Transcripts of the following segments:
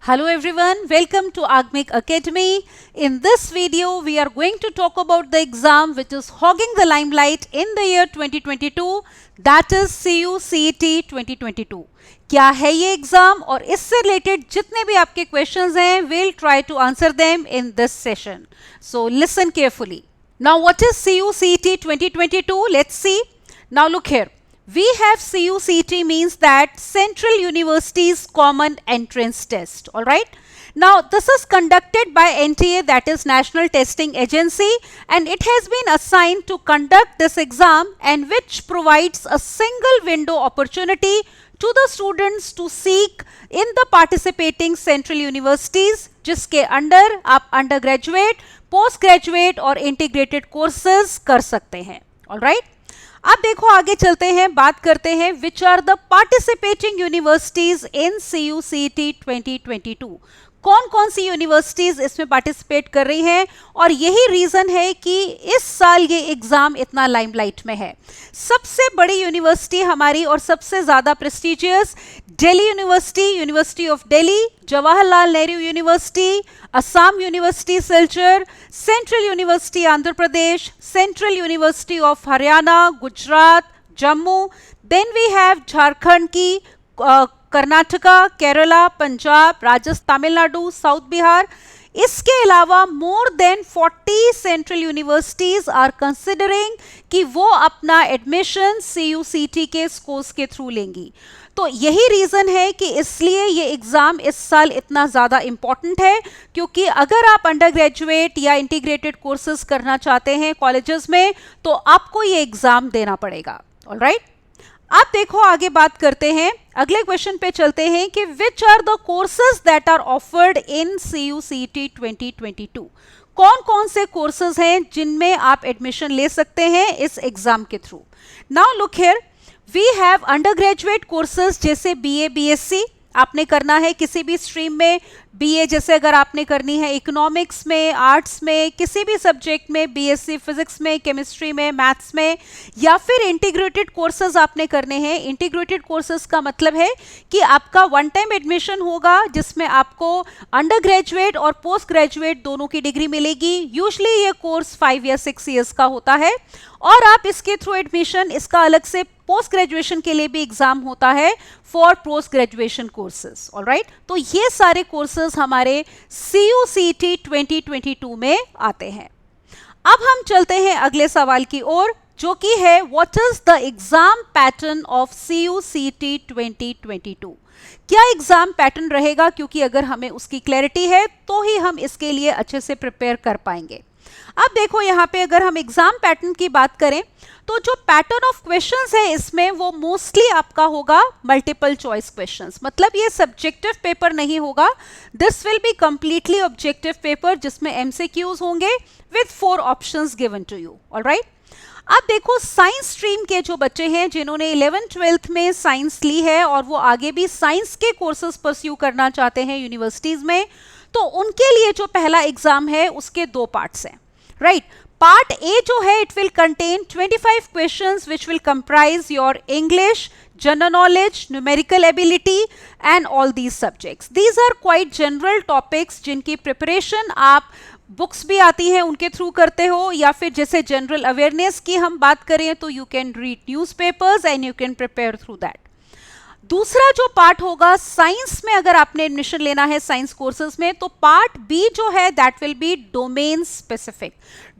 Hello everyone, welcome to Agmic Academy. In this video, we are going to talk about the exam which is hogging the limelight in the year 2022, that is CUCET 2022. क्या है ये exam और इससे related जितने भी आपके questions हैं, we'll try to answer them in this session. So listen carefully. Now what is CUCET 2022? Let's see. Now look here. We have CUCET means that Central University's Common Entrance Test. Alright. Now this is conducted by NTA, that is National Testing Agency, and it has been assigned to conduct this exam and which provides a single window opportunity to the students to seek in the participating Central Universities जिसके under आप undergraduate, postgraduate और integrated courses कर सकते हैं. Alright. अब देखो आगे चलते हैं, बात करते हैं which are the participating universities in CUCET 2022. कौन कौन सी यूनिवर्सिटीज इसमें पार्टिसिपेट कर रही हैं और यही रीजन है कि इस साल ये एग्जाम इतना लाइमलाइट में है. सबसे बड़ी यूनिवर्सिटी हमारी और सबसे ज्यादा prestigious Delhi university, university of Delhi, Jawaharlal Nehru university, Assam University Silchar, Central University Andhra Pradesh, Central University of Haryana, Gujarat, Jammu. Then we have Jharkhand ki, Karnataka, Kerala, Punjab, Rajasthan, Tamil Nadu, South Bihar. इसके अलावा more than 40 central universities are considering कि वो अपना admission CUCET के scores के through लेंगी. तो यही रीज़न है कि इसलिए ये एग्ज़ाम इस साल इतना ज़्यादा इम्पॉर्टेंट है, क्योंकि अगर आप अंडर ग्रेजुएट या इंटीग्रेटेड कोर्सेज करना चाहते हैं कॉलेजेस में तो आपको ये एग्ज़ाम देना पड़ेगा. ऑलराइट. आप देखो आगे बात करते हैं, अगले क्वेश्चन पे चलते हैं कि which are the courses that are offered in CUCET 2022. कौन कौन से कोर्सेज हैं जिनमें आप एडमिशन ले सकते हैं इस एग्जाम के through. Now look here, we have undergraduate courses जैसे BA BSc आपने करना है किसी भी स्ट्रीम में. BA जैसे अगर आपने करनी है इकोनॉमिक्स में, आर्ट्स में, किसी भी सब्जेक्ट में, BSc फिजिक्स में, केमिस्ट्री में, मैथ्स में, या फिर इंटीग्रेटेड कोर्सेज आपने करने हैं. इंटीग्रेटेड कोर्सेज का मतलब है कि आपका वन टाइम एडमिशन होगा जिसमें आपको अंडर ग्रेजुएट और पोस्ट ग्रेजुएट दोनों की डिग्री मिलेगी. यूजली ये कोर्स 5 या 6 ईयर्स का होता है और आप इसके थ्रू एडमिशन, इसका अलग से पोस्ट ग्रेजुएशन के लिए भी एग्जाम होता है for post graduation courses. Alright. तो ये सारे कोर्सेज हमारे CUCET 2022 में आते हैं. अब हम चलते हैं अगले सवाल की ओर, जो कि है what is the exam pattern of CUCET 2022. क्या एग्जाम पैटर्न रहेगा, क्योंकि अगर हमें उसकी क्लैरिटी है तो ही हम इसके लिए अच्छे से प्रिपेयर कर पाएंगे. अब देखो यहाँ पे अगर हम एग्जाम पैटर्न की बात करें तो जो पैटर्न ऑफ क्वेश्चंस है इसमें वो मोस्टली आपका होगा मल्टीपल चॉइस क्वेश्चंस. मतलब ये सब्जेक्टिव पेपर नहीं होगा, this will be completely objective paper जिसमें MCQs होंगे with 4 options given to you. Alright. अब देखो साइंस स्ट्रीम के जो बच्चे हैं जिन्होंने 11th-12th में साइंस ली है और वो आगे भी साइंस के कोर्सेज परस्यू करना चाहते हैं यूनिवर्सिटीज में, तो उनके लिए जो पहला एग्जाम है उसके 2 पार्ट्स हैं. राइट. पार्ट ए जो है it will contain 25 questions which will comprise your English, general knowledge, numerical ability and all these subjects. These are quite general topics जिनकी प्रिपरेशन आप बुक्स भी आती हैं उनके थ्रू करते हो, या फिर जैसे जनरल अवेयरनेस की हम बात करें तो you can read newspapers and you can prepare through that. दूसरा जो पार्ट होगा साइंस में, अगर आपने एडमिशन लेना है साइंस कोर्सेज में, तो पार्ट बी जो है that will be domain specific.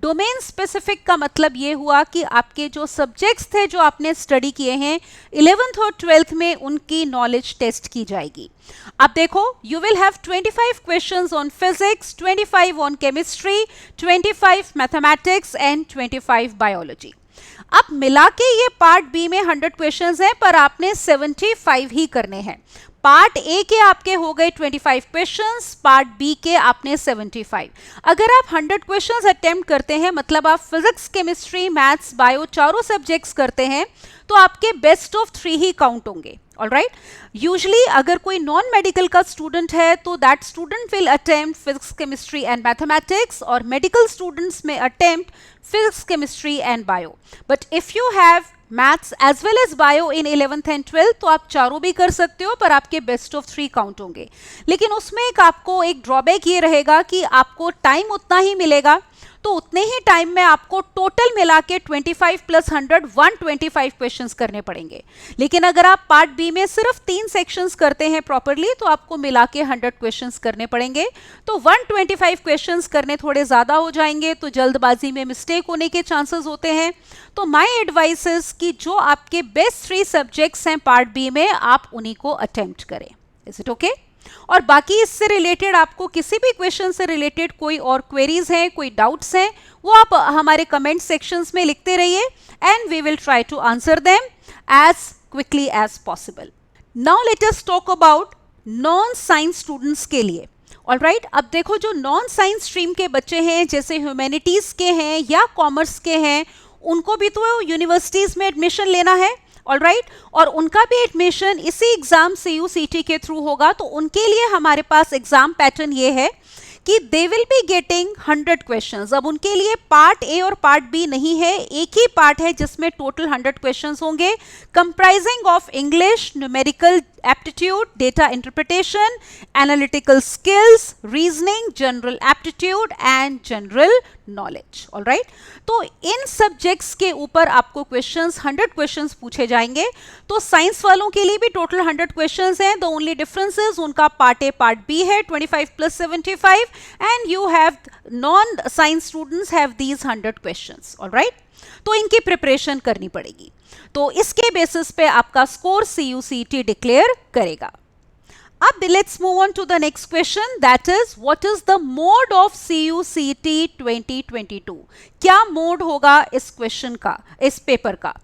Domain specific का मतलब ये हुआ कि आपके जो सब्जेक्ट्स थे जो आपने स्टडी किए हैं 11th और 12th में उनकी नॉलेज टेस्ट की जाएगी. अब देखो you will have 25 questions on physics, 25 on chemistry, 25 mathematics and 25 biology. अब मिला के ये पार्ट बी में 100 क्वेश्चंस हैं, पर आपने 75 ही करने हैं. पार्ट ए के आपके हो गए 25 क्वेश्चंस, पार्ट बी के आपने 75. अगर आप 100 क्वेश्चंस अटेम्प्ट करते हैं, मतलब आप फिजिक्स, केमिस्ट्री, मैथ्स, बायो चारों सब्जेक्ट्स करते हैं, तो आपके बेस्ट ऑफ 3 ही काउंट होंगे. ऑलराइट. यूजली अगर कोई नॉन मेडिकल का स्टूडेंट है तो that student will attempt physics, chemistry and mathematics, और मेडिकल स्टूडेंट्स में attempt physics, chemistry and bio. But if you have maths as well as bio in 11th and 12th, तो आप चारों भी कर सकते हो, पर आपके बेस्ट ऑफ 3 काउंट होंगे। लेकिन उसमें आपको एक ड्रॉबैक ये रहेगा कि आपको टाइम उतना ही मिलेगा, तो उतने ही टाइम में आपको टोटल मिला के 25 प्लस 100 125 क्वेश्चंस करने पड़ेंगे। लेकिन अगर आप पार्ट बी में सिर्फ 3 सेक्शंस करते हैं प्रॉपरली, तो आपको मिला के 100 क्वेश्चंस करने पड़ेंगे। तो 125 क्वेश्चंस करने थोड़े ज़्यादा हो जाएंगे, तो जल्दबाजी में मिस्टेक होने के चांसेस होते हैं। तो माय एडवाइस इज कि जो आपके बेस्ट 3 सब्जेक्ट्स हैं पार्ट बी में, आप उन्हीं को अटेम्प्ट करें। Is it okay? और बाकी इससे रिलेटेड आपको किसी भी क्वेश्चन से रिलेटेड कोई और क्वेरीज हैं, कोई डाउट्स हैं, वो आप हमारे कमेंट सेक्शंस में लिखते रहिए and we will try to answer them as quickly as possible. Now let us talk about non science students के लिए। ऑलराइट, अब देखो जो नॉन साइंस स्ट्रीम के बच्चे हैं, जैसे ह्यूमैनिटीज के हैं या कॉमर्स के हैं, उनको भी तो यूनिवर्सिटीज में एडमिशन लेना है। ऑलराइट, और उनका भी एडमिशन इसी एग्जाम CUCT के थ्रू होगा। तो उनके लिए हमारे पास एग्जाम पैटर्न ये है कि they will be getting 100 questions. अब उनके लिए पार्ट ए और पार्ट बी नहीं है, एक ही पार्ट है जिसमें टोटल 100 क्वेश्चंस होंगे, comprising of English, numerical aptitude, data interpretation, analytical skills, reasoning, general aptitude and general knowledge. all right, तो इन सब्जेक्ट्स के ऊपर आपको क्वेश्चंस 100 क्वेश्चंस पूछे जाएंगे। तो साइंस वालों के लिए भी टोटल 100 क्वेश्चंस हैं। द ओनली डिफरेंस इज उनका पार्ट ए पार्ट बी है 25 plus 75 and you have non science students have these 100 questions. Alright, तो इनकी प्रिपरेशन करनी पड़ेगी। तो इसके बेसिस पे आपका स्कोर CUCT डिक्लेयर करेगा। अब let's move on to the next question, that is what is the mode of CUCT 2022। क्या मोड होगा इस क्वेश्चन का, इस पेपर का?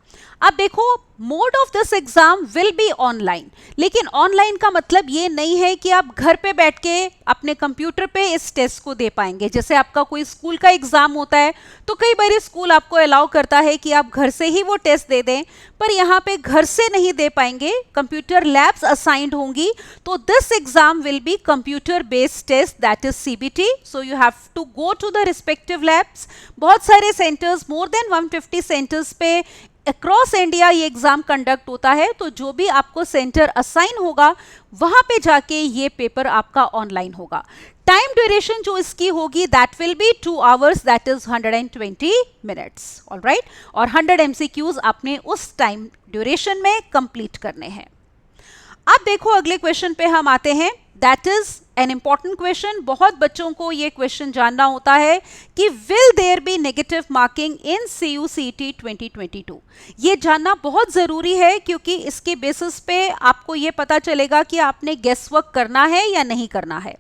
अब देखो, mode of this exam will B online. लेकिन ऑनलाइन का मतलब ये नहीं है कि आप घर पे बैठ के अपने कंप्यूटर पे इस टेस्ट को दे पाएंगे। जैसे आपका कोई स्कूल का एग्जाम होता है, तो कई बार स्कूल आपको अलाउ करता है कि आप घर से ही वो टेस्ट दे दें, पर यहाँ पे घर से नहीं दे पाएंगे, कंप्यूटर लैब्स असाइंड होंगी। तो this exam will be computer based test, that is CBT। So you have to go to the respective labs. बहुत सारे सेंटर्स, मोर देन 150 सेंटर्स पे अक्रॉस इंडिया ये एग्जाम कंडक्ट होता है। तो जो भी आपको सेंटर असाइन होगा, वहां पे जाके ये पेपर आपका ऑनलाइन होगा। टाइम ड्यूरेशन जो इसकी होगी that will be 2 hours, that is 120 minutes. Alright, और 100 MCQs आपने उस टाइम ड्यूरेशन में कंप्लीट करने हैं। अब देखो अगले क्वेश्चन पे हम आते हैं, that is an important question. बहुत बच्चों को ये क्वेश्चन जानना होता है कि will there be negative marking in CUCT 2022। ये जानना बहुत जरूरी है, क्योंकि इसके बेसिस पे आपको ये पता चलेगा कि आपने गेस वर्क करना है या नहीं करना है।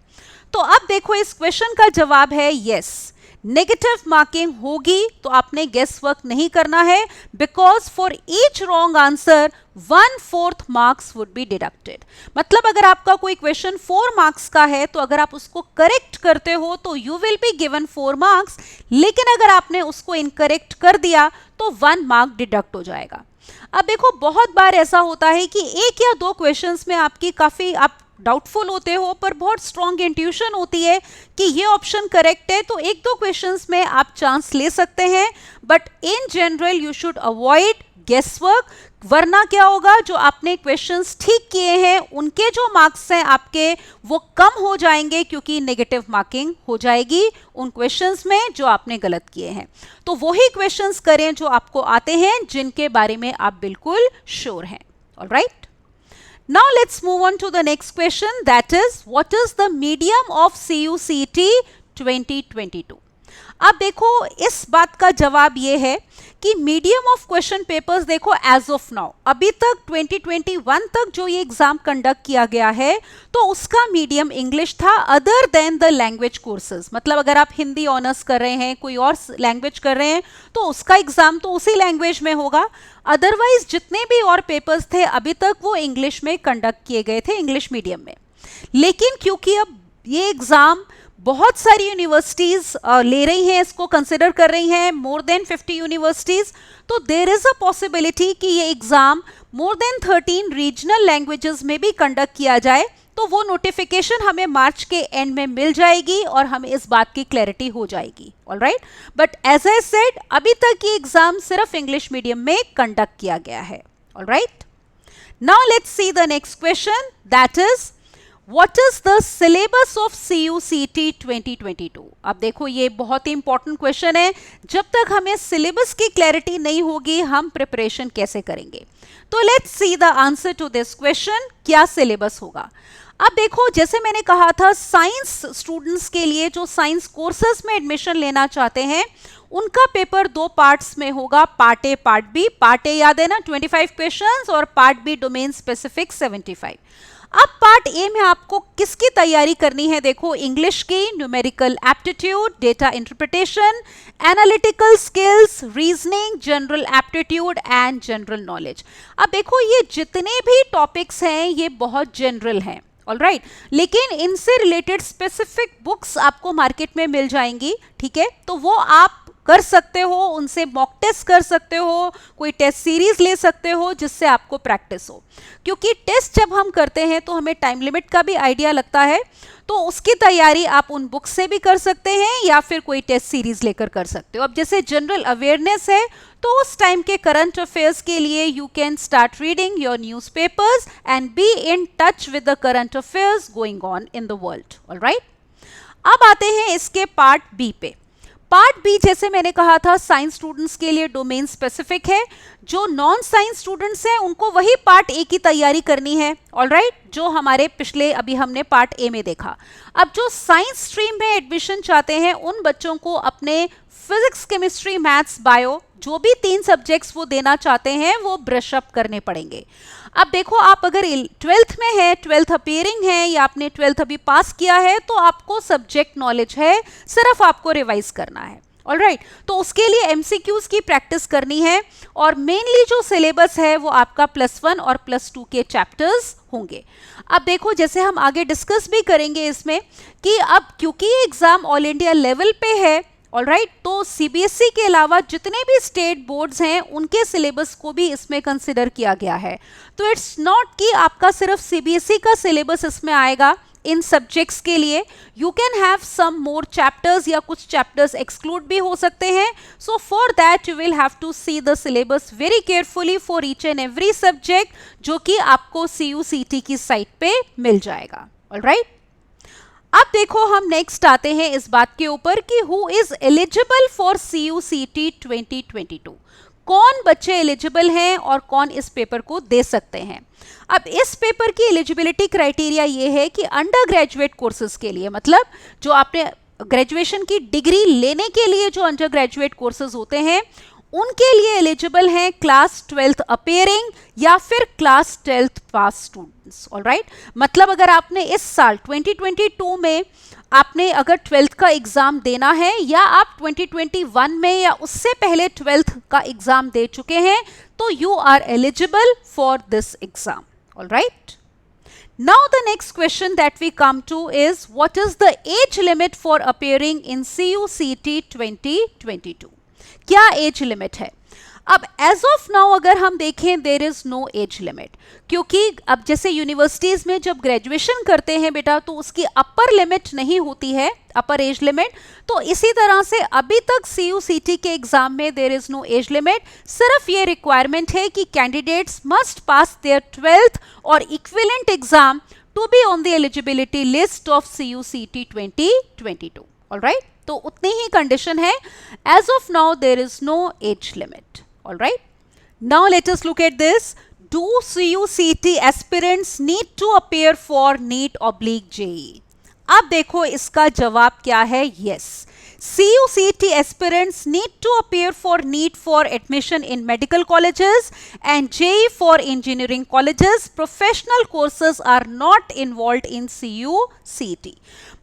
तो अब देखो, इस क्वेश्चन का जवाब है यस, नेगेटिव मार्किंग होगी। तो आपने गेस वर्क नहीं करना है, because for each wrong answer 1/4 marks would be deducted. मतलब अगर आपका कोई क्वेश्चन 4 मार्क्स का है, तो अगर आप उसको करेक्ट करते हो तो you will be given 4 marks. लेकिन अगर आपने उसको इनकरेक्ट कर दिया तो 1 मार्क डिडक्ट हो जाएगा। अब देखो, बहुत बार ऐसा होता है कि 1 या 2 क्वेश्चंस में आपकी काफी आप डाउटफुल होते हो, पर बहुत स्ट्रॉन्ग इंट्यूशन होती है कि ये ऑप्शन करेक्ट है, तो 1-2 क्वेश्चंस में आप चांस ले सकते हैं। But in general you should avoid guess work, वरना क्या होगा, जो आपने क्वेश्चंस ठीक किए हैं उनके जो मार्क्स हैं आपके, वो कम हो जाएंगे, क्योंकि नेगेटिव मार्किंग हो जाएगी उन क्वेश्चंस में जो आपने गलत किए हैं। तो वही क्वेश्चंस करें जो आपको आते हैं, जिनके बारे में आप बिल्कुल श्योर हैं। Alright, now let's move on to the next question, that is what is the medium of CUCT 2022। अब देखो, इस बात का जवाब ये है कि मीडियम ऑफ क्वेश्चन पेपर्स, देखो एज ऑफ नाउ, अभी तक 2021 तक जो ये एग्जाम कंडक्ट किया गया है, तो उसका मीडियम इंग्लिश था, other than the language courses. मतलब अगर आप हिंदी ऑनर्स कर रहे हैं, कोई और लैंग्वेज कर रहे हैं, तो उसका एग्जाम तो उसी लैंग्वेज में होगा। अदरवाइज जितने भी और पेपर्स थे अभी तक, वो इंग्लिश में कंडक्ट किए गए थे, इंग्लिश मीडियम में। लेकिन क्योंकि अब ये एग्जाम बहुत सारी यूनिवर्सिटीज ले रही हैं, इसको कंसिडर कर रही हैं, मोर देन 50 यूनिवर्सिटीज, तो देयर इज अ पॉसिबिलिटी कि ये exam more than 13 regional languages में भी कंडक्ट किया जाए। तो वो नोटिफिकेशन हमें मार्च के एंड में मिल जाएगी और हमें इस बात की क्लैरिटी हो जाएगी. Alright, but as I said अभी तक ये एग्जाम सिर्फ इंग्लिश मीडियम में कंडक्ट किया गया है. Alright, now let's see the next question, that is What is the syllabus of CUCT 2022? अब देखो ये बहुत ही इंपॉर्टेंट क्वेश्चन है. जब तक हमें सिलेबस की क्लैरिटी नहीं होगी हम प्रिपरेशन कैसे करेंगे. तो let's see the answer to this question, क्या सिलेबस होगा. अब देखो जैसे मैंने कहा था साइंस स्टूडेंट्स के लिए जो साइंस कोर्सेज में एडमिशन लेना चाहते हैं उनका पेपर 2 पार्ट्स में होगा, part A part B. Part A याद है ना 25 क्वेश्चंस और पार्ट बी डोमेन स्पेसिफिक 75. अब पार्ट ए में आपको किसकी तैयारी करनी है, देखो इंग्लिश की, numerical aptitude, data interpretation, analytical skills, reasoning, general aptitude and general knowledge. अब देखो ये जितने भी टॉपिक्स हैं ये बहुत जनरल हैं. ऑलराइट, लेकिन इनसे रिलेटेड स्पेसिफिक बुक्स आपको मार्केट में मिल जाएंगी. ठीक है, तो वो आप कर सकते हो, उनसे मॉक टेस्ट कर सकते हो, कोई टेस्ट सीरीज ले सकते हो जिससे आपको प्रैक्टिस हो. क्योंकि टेस्ट जब हम करते हैं तो हमें टाइम लिमिट का भी आइडिया लगता है, तो उसकी तैयारी आप उन बुक्स से भी कर सकते हैं या फिर कोई टेस्ट सीरीज लेकर कर सकते हो. अब जैसे जनरल अवेयरनेस है तो उस टाइम के करंट अफेयर्स के लिए you can start reading your newspapers and be in touch with the current affairs going on in the world. Alright, अब आते हैं इसके पार्ट बी पे. पार्ट बी जैसे मैंने कहा था साइंस स्टूडेंट्स के लिए डोमेन स्पेसिफिक है. जो नॉन साइंस स्टूडेंट्स हैं उनको वही पार्ट ए की तैयारी करनी है. ऑलराइट, जो हमारे पिछले अभी हमने पार्ट ए में देखा. अब जो साइंस स्ट्रीम में एडमिशन चाहते हैं उन बच्चों को अपने फिजिक्स, केमिस्ट्री, मैथ्स, बायो जो भी 3 सब्जेक्ट्स वो देना चाहते हैं वो ब्रश अप करने पड़ेंगे. अब देखो आप अगर 12th में है, 12th अपीयरिंग है या आपने 12th अभी पास किया है तो आपको सब्जेक्ट नॉलेज है, सिर्फ आपको रिवाइज करना है. ऑलराइट, तो उसके लिए एमसीक्यूज की प्रैक्टिस करनी है और मेनली जो सिलेबस है वो आपका +1 और +2 के चैप्टर्स होंगे. अब देखो जैसे हम आगे डिस्कस भी करेंगे इसमें कि अब क्योंकि ये एग्जाम ऑल इंडिया लेवल पे है, ऑलराइट, तो सीबीएसई के अलावा जितने भी स्टेट बोर्ड्स हैं उनके सिलेबस को भी इसमें कंसिडर किया गया है. तो इट्स नॉट कि आपका सिर्फ सीबीएसई का सिलेबस इसमें आएगा इन सब्जेक्ट्स के लिए. You can have some more chapters या कुछ चैप्टर्स एक्सक्लूड भी हो सकते हैं. So for that you will have to see the syllabus very carefully for each and every subject, जो कि आपको CUCT की साइट पे मिल जाएगा. ऑलराइट, अब देखो हम नेक्स्ट आते हैं इस बात के ऊपर कि who is eligible for CUCT 2022. कौन बच्चे एलिजिबल हैं और कौन इस पेपर को दे सकते हैं. अब इस पेपर की एलिजिबिलिटी क्राइटेरिया ये है कि अंडर ग्रेजुएट कोर्सेज के लिए, मतलब जो आपने ग्रेजुएशन की डिग्री लेने के लिए जो अंडर ग्रेजुएट कोर्सेज होते हैं उनके लिए एलिजिबल हैं क्लास 12th अपीयरिंग या फिर क्लास 12th पास स्टूडेंट्स. ऑलराइट, मतलब अगर आपने इस साल 2022 में आपने अगर 12th का एग्जाम देना है या आप 2021 में या उससे पहले 12th का एग्जाम दे चुके हैं तो you are eligible for this exam. Alright, now the next question that we come to is what is the age limit for appearing in CUCT 2022. क्या एज लिमिट है. अब एज ऑफ नाउ अगर हम देखें there is no age limit, क्योंकि अब जैसे universities में जब ग्रेजुएशन करते हैं बेटा तो उसकी अपर लिमिट नहीं होती है, अपर एज लिमिट. तो इसी तरह से अभी तक CUCT के एग्जाम में there is no age limit. सिर्फ ये रिक्वायरमेंट है कि candidates must pass there 12th और equivalent exam to be on the eligibility list of CUCT 2022. Alright, तो उतनी ही कंडीशन है. As of now there is no age limit. Alright, now let us look at this. Do CUCT aspirants need to appear for NEET/JEE? अब देखो इसका जवाब क्या है. Yes, CUCT aspirants need to appear for NEET for admission in medical colleges and JEE for engineering colleges. Professional courses are not involved in CUCT.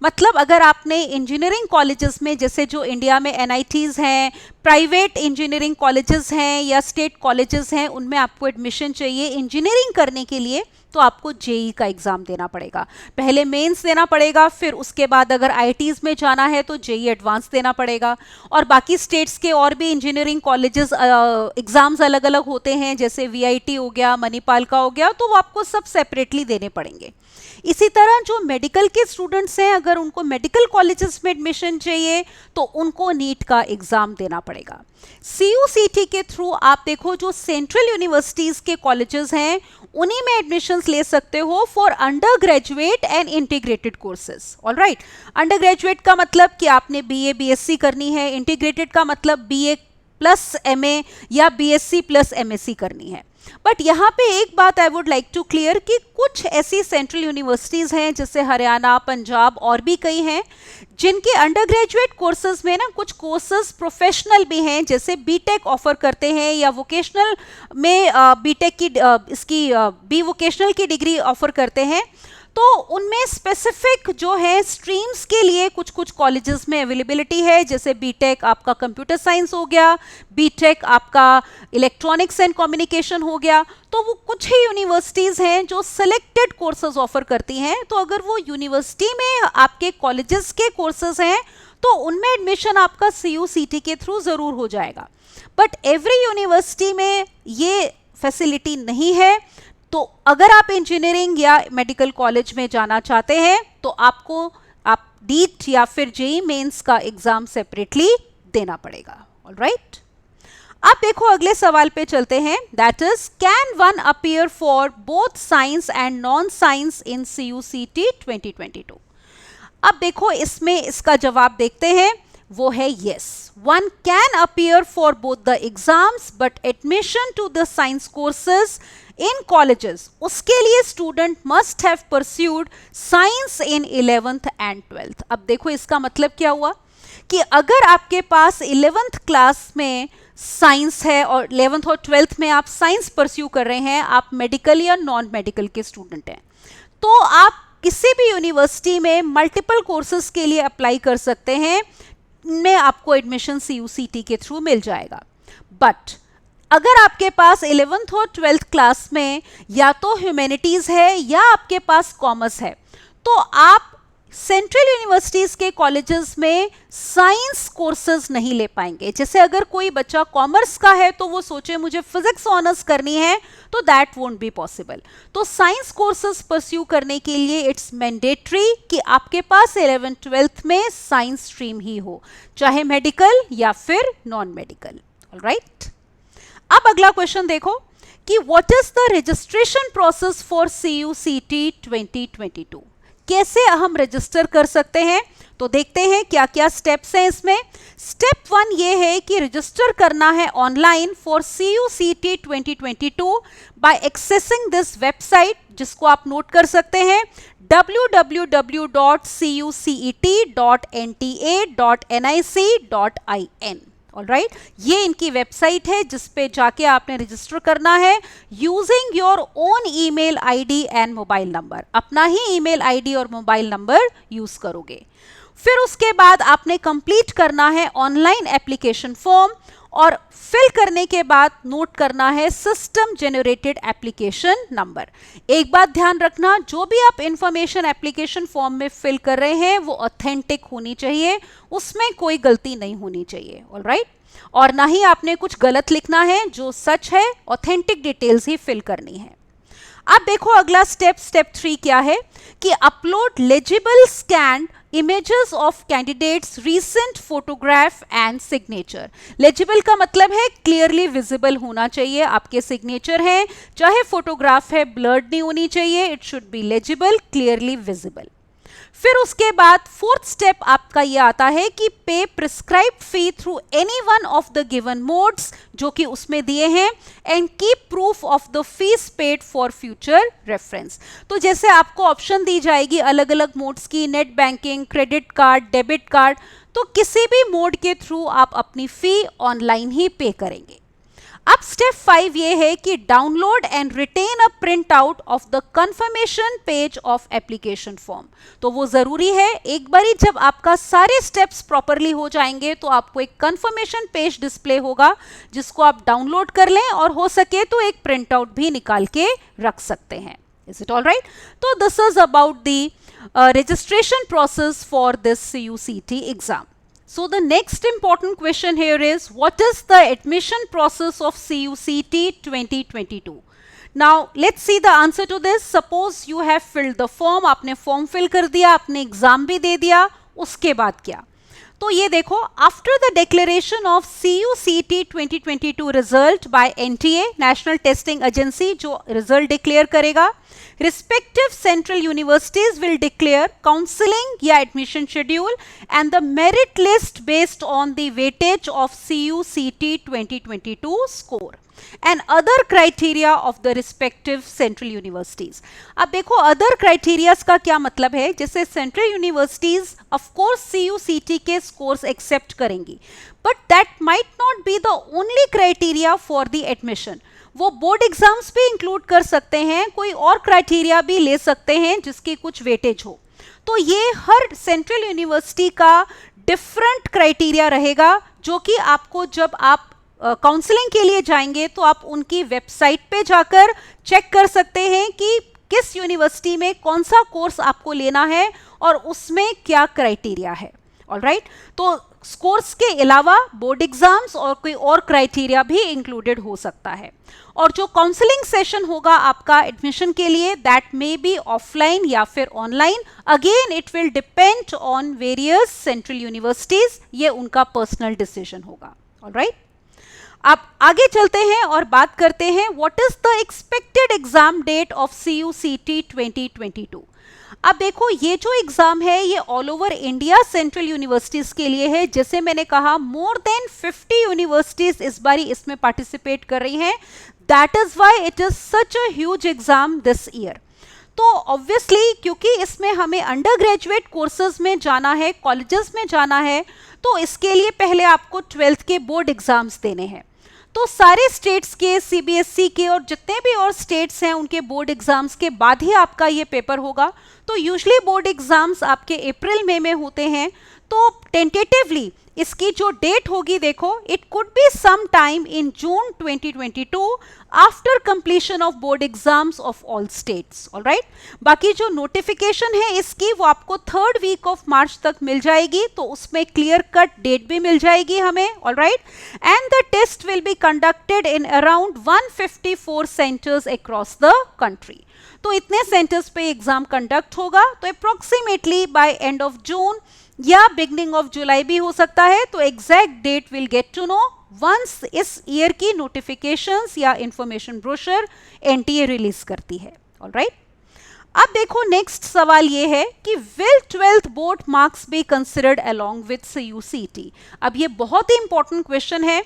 मतलब अगर आपने engineering colleges में जैसे जो इंडिया में NITs हैं, प्राइवेट इंजीनियरिंग कॉलेजेस हैं या स्टेट कॉलेजेस हैं, उनमें आपको एडमिशन चाहिए इंजीनियरिंग करने के लिए तो आपको जेई का एग्जाम देना पड़ेगा। पहले मेंस देना पड़ेगा, फिर उसके बाद अगर आईआईटीज में जाना है तो जेई एडवांस देना पड़ेगा। और बाकी स्टेट्स के और भी इंजीनियरिंग कॉलेजेस एग्जाम्स अलग अलग होते हैं, जैसे वीआईटी हो गया, मणिपाल का हो गया, तो वो आपको सब सेपरेटली देने पड़ेंगे। इसी तरह जो मेडिकल के स्टूडेंट्स हैं, अगर उनको मेडिकल कॉलेजेस में एडमिशन चाहिए तो उनको नीट का एग्जाम देना पड़ेगा। सीयूसीटी के थ्रू आप देखो जो सेंट्रल यूनिवर्सिटीज के कॉलेजेस हैं उन्हीं में एडमिशंस ले सकते हो for under graduate and integrated courses. Alright, under graduate का मतलब कि आपने बीए बीएससी करनी है, इंटीग्रेटेड का मतलब बीए प्लस एमए या बीएससी प्लस एमएससी करनी है। बट यहाँ पे एक बात I would like to clear कि कुछ ऐसी सेंट्रल यूनिवर्सिटीज हैं जैसे हरियाणा, पंजाब और भी कई हैं जिनके अंडर ग्रेजुएट कोर्सेज में ना कुछ कोर्सेज प्रोफेशनल भी हैं, जैसे बीटेक ऑफर करते हैं या वोकेशनल में बीटेक की इसकी बी वोकेशनल की डिग्री ऑफर करते हैं। तो उनमें स्पेसिफिक जो है स्ट्रीम्स के लिए कुछ कुछ कॉलेजेस में अवेलेबिलिटी है, जैसे बीटेक आपका कंप्यूटर साइंस हो गया, बीटेक आपका इलेक्ट्रॉनिक्स एंड कम्युनिकेशन हो गया। तो वो कुछ ही यूनिवर्सिटीज़ हैं जो सिलेक्टेड कोर्सेज ऑफर करती हैं। तो अगर वो यूनिवर्सिटी में आपके कॉलेजेस के कोर्सेज हैं तो उनमें एडमिशन आपका सीयूसीटी के थ्रू ज़रूर हो जाएगा। बट एवरी यूनिवर्सिटी में ये फैसिलिटी नहीं है। तो अगर आप इंजीनियरिंग या मेडिकल कॉलेज में जाना चाहते हैं तो आप नीट या फिर जेईई मेंस का एग्जाम सेपरेटली देना पड़ेगा। ऑलराइट, अब देखो अगले सवाल पे चलते हैं, that is can one appear for both science and non science in CUCT 2022। अब देखो इसमें इसका जवाब देखते हैं, वो है yes, one can appear for both the exams but admission to the science courses in colleges, उसके लिए student must have pursued science in 11th and 12th। अब देखो इसका मतलब क्या हुआ कि अगर आपके पास 11th क्लास में साइंस है और 11th और 12th में आप साइंस परस्यू कर रहे हैं, आप मेडिकल या नॉन मेडिकल के स्टूडेंट हैं, तो आप किसी भी यूनिवर्सिटी में मल्टीपल कोर्सेज के लिए अप्लाई कर सकते हैं, में आपको एडमिशन सीयूसीटी के थ्रू मिल जाएगा। बट अगर आपके पास 11th और 12th क्लास में या तो ह्यूमैनिटीज है या आपके पास कॉमर्स है, तो आप सेंट्रल यूनिवर्सिटीज के कॉलेजेस में साइंस कोर्सेज नहीं ले पाएंगे। जैसे अगर कोई बच्चा कॉमर्स का है तो वो सोचे मुझे फिजिक्स ऑनर्स करनी है, तो दैट वोंट बी पॉसिबल। तो साइंस कोर्सेज परस्यू करने के लिए इट्स मैंडेटरी कि आपके पास 11th 12th में साइंस स्ट्रीम ही हो, चाहे मेडिकल या फिर नॉन मेडिकल। ऑलराइट, अब अगला क्वेश्चन देखो कि what is the registration process for CUCT 2022। कैसे हम रजिस्टर कर सकते हैं, तो देखते हैं क्या क्या स्टेप्स हैं इसमें। स्टेप 1 ये है कि रजिस्टर करना है online for CUCT 2022 by accessing this website, जिसको आप नोट कर सकते हैं www.cucet.nta.nic.in। ऑलराइट, ये इनकी वेबसाइट है जिस पे जाके आपने रजिस्टर करना है using your own email ID and mobile number. अपना ही ईमेल आईडी और मोबाइल नंबर यूज करोगे। फिर उसके बाद आपने कंप्लीट करना है ऑनलाइन एप्लीकेशन फॉर्म और फिल करने के बाद नोट करना है सिस्टम जनरेटेड एप्लीकेशन नंबर। एक बात ध्यान रखना, जो भी आप इंफॉर्मेशन एप्लीकेशन फॉर्म में फिल कर रहे हैं वो ऑथेंटिक होनी चाहिए, उसमें कोई गलती नहीं होनी चाहिए। ऑलराइट, और ना ही आपने कुछ गलत लिखना है, जो सच है ऑथेंटिक डिटेल्स ही फिल करनी है। अब देखो अगला स्टेप 3 क्या है कि upload legible scan images of candidates recent photograph and signature. Legible का मतलब है क्लियरली विजिबल होना चाहिए, आपके सिग्नेचर है चाहे फोटोग्राफ है, ब्लर्ड नहीं होनी चाहिए, it should be legible, clearly visible. फिर उसके बाद 4th स्टेप आपका ये आता है कि पे prescribe fee through any one of the given modes जो कि उसमें दिए हैं and keep proof of the fees paid for future reference. तो जैसे आपको ऑप्शन दी जाएगी अलग अलग मोड्स की, net banking, credit card, debit card, तो किसी भी मोड के थ्रू आप अपनी फी ऑनलाइन ही पे करेंगे। अब स्टेप 5 ये है कि download and retain a print out of the confirmation page of application form. तो वो जरूरी है, एक बारी जब आपका सारे स्टेप्स प्रॉपरली हो जाएंगे तो आपको एक कंफर्मेशन पेज डिस्प्ले होगा जिसको आप डाउनलोड कर लें और हो सके तो एक प्रिंट आउट भी निकाल के रख सकते हैं। Is it all right? So this is about the registration process for this CUCT exam. So the next important question here is, what is the admission process of CUCT 2022? Now let's see the answer to this. Suppose you have filled the form, आपने form fill कर दिया, आपने exam भी दे दिया, उसके बाद क्या? तो ये देखो, after the declaration of CUCT 2022 result by NTA national testing agency, जो रिजल्ट डिक्लेयर करेगा, respective central universities will declare counselling या admission schedule and the merit list based on the weightage of CUCT 2022 score and other criteria of the respective central universities. अब देखो other criteria का क्या मतलब है, जैसे central universities of course CUCT के scores accept करेंगी, but that might not be the only criteria for the admission. वो बोर्ड एग्जाम्स भी इंक्लूड कर सकते हैं, कोई और क्राइटेरिया भी ले सकते हैं जिसकी कुछ वेटेज हो. तो ये हर सेंट्रल यूनिवर्सिटी का डिफरेंट क्राइटेरिया रहेगा, जो कि आपको जब आप काउंसलिंग के लिए जाएंगे तो आप उनकी वेबसाइट पे जाकर चेक कर सकते हैं कि किस यूनिवर्सिटी में कौन सा कोर्स आपको लेना है और उसमें क्या क्राइटेरिया है. ऑलराइट, तो स्कोर्स के अलावा बोर्ड एग्जाम्स और कोई और क्राइटेरिया भी इंक्लूडेड हो सकता है. और जो काउंसलिंग सेशन होगा आपका एडमिशन के लिए, दैट मे बी ऑफलाइन या फिर online. Again it will depend on various central universities, ये उनका पर्सनल डिसीजन होगा. ऑलराइट, अब आगे चलते हैं और बात करते हैं what is the expected exam date of CUCT 2022. अब देखो, ये जो एग्जाम है ये all over India central universities के लिए है. जैसे मैंने कहा, मोर देन 50 यूनिवर्सिटीज इस बारी इसमें पार्टिसिपेट कर रही हैं. That is why it is such a huge exam this year. तो ऑब्वियसली क्योंकि इसमें हमें अंडर ग्रेजुएट कोर्सेज में जाना है, कॉलेजेस में जाना है, तो इसके लिए पहले आपको 12th के बोर्ड एग्जाम्स देने हैं. तो सारे स्टेट्स के, CBSE के और जितने भी और स्टेट्स हैं उनके बोर्ड एग्जाम्स के बाद ही आपका ये पेपर होगा. तो यूजुअली बोर्ड एग्जाम्स आपके अप्रैल मई में होते हैं. तो टेंटेटिवली इसकी जो डेट होगी, देखो, it could be some time in June 2022 after completion of board exams of all states. Alright, बाकी जो नोटिफिकेशन है इसकी वो आपको 3rd वीक ऑफ मार्च तक मिल जाएगी, तो उसमें क्लियर कट डेट भी मिल जाएगी हमें. Alright, and the test will be conducted in around 154 centres across the country. तो इतने सेंटर्स पे एग्जाम कंडक्ट होगा. तो approximately by end of June या बिगनिंग ऑफ जुलाई भी हो सकता है. तो exact date will get to know once इस ईयर की नोटिफिकेशंस या इंफॉर्मेशन ब्रोशर NTA रिलीज करती है. ऑलराइट, अब देखो नेक्स्ट सवाल ये है कि will 12th board marks be considered along with CUCT. अब ये बहुत ही इंपॉर्टेंट क्वेश्चन है,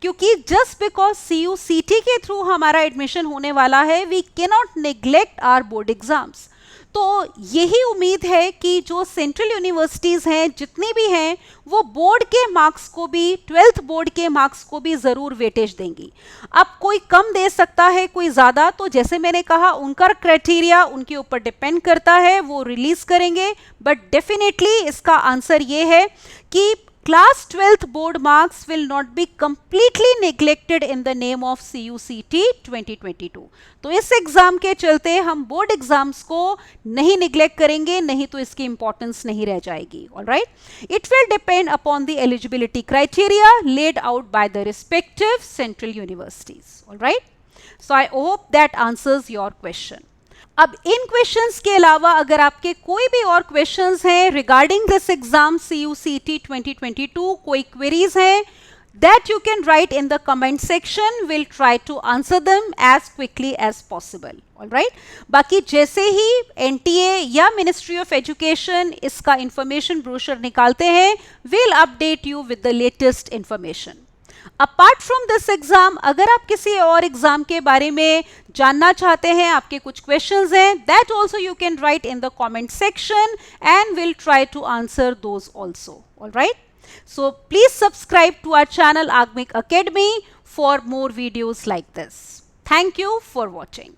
क्योंकि जस्ट बिकॉज CUCT के थ्रू हमारा एडमिशन होने वाला है, we can not neglect our board exams. तो यही उम्मीद है कि जो सेंट्रल यूनिवर्सिटीज हैं, जितनी भी हैं, वो बोर्ड के मार्क्स को भी, 12th बोर्ड के मार्क्स को भी जरूर वेटेज देंगी. अब कोई कम दे सकता है, कोई ज्यादा. तो जैसे मैंने कहा, उनका क्राइटेरिया उनके ऊपर डिपेंड करता है, वो रिलीज करेंगे. बट डेफिनेटली इसका आंसर ये है कि Class 12th board marks will not be completely neglected in the name of CUCT 2022. तो इस एग्जाम के चलते हम बोर्ड एग्जाम्स को नहीं निग्लेक्ट करेंगे, नहीं तो इसकी इंपॉर्टेंस नहीं रह जाएगी. Alright, it will depend upon the eligibility criteria laid out by the respective central universities. Alright, so I hope that answers your question. अब इन क्वेश्चंस के अलावा अगर आपके कोई भी और क्वेश्चंस हैं रिगार्डिंग दिस एग्जाम CUCT 2022, कोई क्वेरीज हैं, that you can write in the comment section. We'll try to answer them as quickly as possible. All right. बाकी जैसे ही NTA या Ministry of Education इसका information brochure निकालते हैं, we'll update you with the latest information. Apart from this exam, अगर आप किसी और एग्जाम के बारे में जानना चाहते हैं, आपके कुछ क्वेश्चंस हैं, that also you can write in the comment section and will try to answer those also. Alright, so please subscribe to our channel Agmic Academy for more videos like this. Thank you for watching.